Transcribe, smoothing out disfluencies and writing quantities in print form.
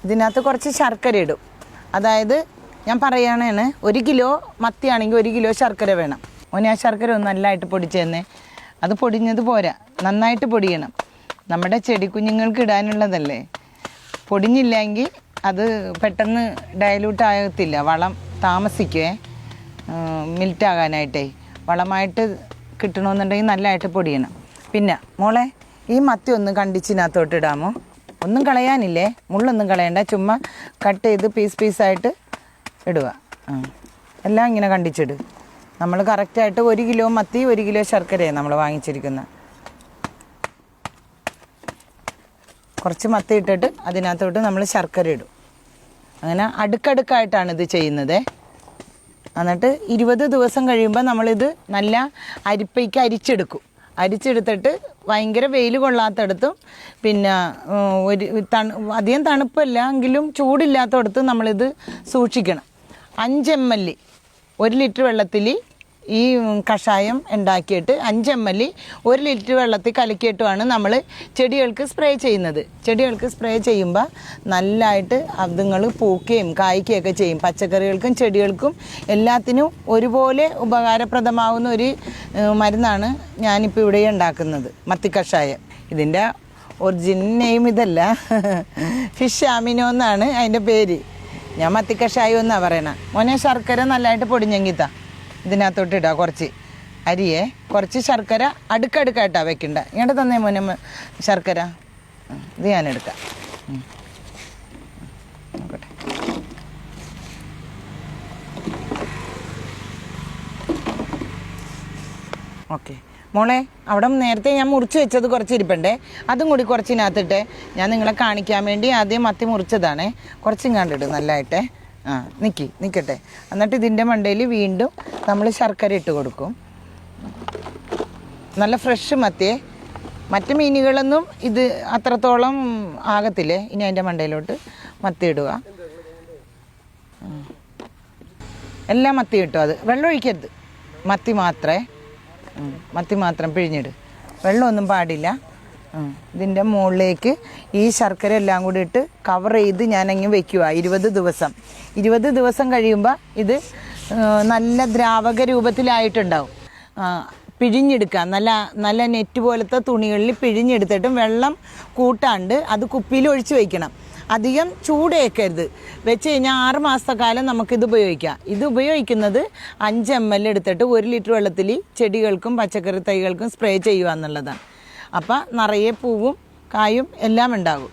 ഇതിനകത്ത് കുറച്ച് ശർക്കര ഇടും. അതായത് ഞാൻ പറയുകയാണ്, 1 കിലോ മത്തിയാണെങ്കിൽ 1 കിലോ ശർക്കര വേണം. ഓനെ ആ ശർക്കര ഒന്ന് നല്ലതായിട്ട് പൊടിച്ച് തന്നെ. അത് പൊടിഞ്ഞത് പോരാ, നന്നായിട്ട് പൊടിയണം. നമ്മുടെ ചെടി കുഞ്ഞുങ്ങൾക്ക് ഇടാനുള്ളതല്ലേ. പൊടിഞ്ഞില്ലെങ്കിൽ അത് പെട്ടെന്ന് ഡയലൂട്ട് ആകത്തില്ല, വളം താമസിക്കുവേ മിൽറ്റാകാനായിട്ടേ. വളമായിട്ട് കിട്ടണമെന്നുണ്ടെങ്കിൽ നല്ലതായിട്ട് പൊടിയണം. പിന്നെ മോളെ, ഈ മത്തി ഒന്ന് കണ്ടിച്ചിനകത്തോട്ട് ഇടാമോ? ഒന്നും കളയാനില്ലേ, മുള്ളൊന്നും കളയണ്ട, ചുമ്മാ കട്ട് ചെയ്ത് പീസായിട്ട് ഇടുക. എല്ലാം ഇങ്ങനെ കണ്ടിച്ചിട്. നമ്മൾ കറക്റ്റായിട്ട് 1 കിലോ മത്തി 1 കിലോ ശർക്കരയാണ് നമ്മൾ വാങ്ങിച്ചിരിക്കുന്നത്. കുറച്ച് മത്തി ഇട്ടിട്ട് അതിനകത്തോട്ട് നമ്മൾ ശർക്കര ഇടും. അങ്ങനെ അടുക്കടുക്കായിട്ടാണ് ഇത് ചെയ്യുന്നത്. എന്നിട്ട് 20 ദിവസം കഴിയുമ്പോൾ നമ്മളിത് നല്ല അരിപ്പയ്ക്ക് അരിച്ചെടുക്കും. അരിച്ചെടുത്തിട്ട് ഭയങ്കര വെയിൽ കൊള്ളാത്തടത്തും പിന്നെ അധികം തണുപ്പല്ല എങ്കിലും ചൂടില്ലാത്തടത്തും നമ്മളിത് സൂക്ഷിക്കണം. 5 ml 1 ലിറ്റർ വെള്ളത്തിൽ ഈ കഷായം ഉണ്ടാക്കിയിട്ട് 5 ml 1 ലിറ്റർ വെള്ളത്തിൽ കലക്കിയിട്ടുമാണ് നമ്മൾ ചെടികൾക്ക് സ്പ്രേ ചെയ്യുന്നത്. ചെടികൾക്ക് സ്പ്രേ ചെയ്യുമ്പോൾ നല്ലതായിട്ട് അതുങ്ങൾ പൂക്കുകയും കായ്ക്കുകയൊക്കെ ചെയ്യും. പച്ചക്കറികൾക്കും ചെടികൾക്കും എല്ലാത്തിനും ഒരുപോലെ ഉപകാരപ്രദമാവുന്ന ഒരു മരുന്നാണ് ഞാനിപ്പോൾ ഇവിടെ ഉണ്ടാക്കുന്നത്, മത്തി കഷായം. ഇതിൻ്റെ ഒറിജിനൽ നെയിം ഇതല്ല, ഫിഷ് അമിനോ എന്നാണ് അതിൻ്റെ പേര്. ഞാൻ മത്തി കഷായം എന്നാണ് പറയണത്. മോനെ ശർക്കര നല്ലതായിട്ട് പൊടിഞ്ഞെങ്കിത്താ ഇതിനകത്തോട്ട് ഇടുക. കുറച്ച് അരിയെ കുറച്ച് ശർക്കര അടുക്കടുക്കായിട്ടാണ് വെക്കണ്ട. ഇങ്ങോട്ട് തന്നേ മോനെ ശർക്കര. ഇത് ഞാനെടുക്കാം. നോക്കട്ടെ. ഓക്കെ മോളെ, അവിടെ നേരത്തെ ഞാൻ മുറിച്ച് വെച്ചത് കുറച്ച് ഇരിപ്പണ്ടേ, അതും കൂടി കുറച്ചിനകത്തിട്ടെ. ഞാൻ നിങ്ങളെ കാണിക്കാൻ വേണ്ടി ആദ്യം മത്തി മുറിച്ചതാണേ. കുറച്ചിങ്ങാണ്ടിടും നല്ലതായിട്ടേ. നിൽക്കട്ടെ. എന്നിട്ട് ഇതിൻ്റെ മണ്ടയിൽ വീണ്ടും നമ്മൾ ശർക്കര ഇട്ട് കൊടുക്കും. നല്ല ഫ്രഷ് മത്തിയേ. മറ്റ് മീനുകളൊന്നും ഇത് അത്രത്തോളം ആകത്തില്ലേ. ഇനി അതിൻ്റെ മണ്ടയിലോട്ട് മത്തി ഇടുക. എല്ലാം മത്തി കിട്ടും. അത് വെള്ളം ഒഴിക്കരുത്, മത്തി മാത്രം പിഴിഞ്ഞിട്. വെള്ളമൊന്നും പാടില്ല. ഇതിൻ്റെ മുകളിലേക്ക് ഈ ശർക്കര എല്ലാം കൂടി ഇട്ട് കവർ ചെയ്ത് ഞാനങ്ങ് വെക്കുക 20 ദിവസം കഴിയുമ്പോൾ ഇത് നല്ല ദ്രാവക രൂപത്തിലായിട്ടുണ്ടാവും. പിഴിഞ്ഞെടുക്കുക. നല്ല നെറ്റ് പോലത്തെ തുണികളിൽ പിഴിഞ്ഞെടുത്തിട്ടും വെള്ളം കൂട്ടാണ്ട് അത് കുപ്പിയിൽ ഒഴിച്ച് വയ്ക്കണം. അധികം ചൂടേക്കരുത്. വെച്ച് കഴിഞ്ഞാൽ 6 മാസക്കാലം നമുക്കിത് ഉപയോഗിക്കാം. ഇത് ഉപയോഗിക്കുന്നത് 5 ml എടുത്തിട്ട് 1 ലിറ്റർ വെള്ളത്തിൽ ചെടികൾക്കും പച്ചക്കറി തൈകൾക്കും സ്പ്രേ ചെയ്യുക എന്നുള്ളതാണ്. അപ്പം നിറയെ പൂവും കായും എല്ലാം ഉണ്ടാകും.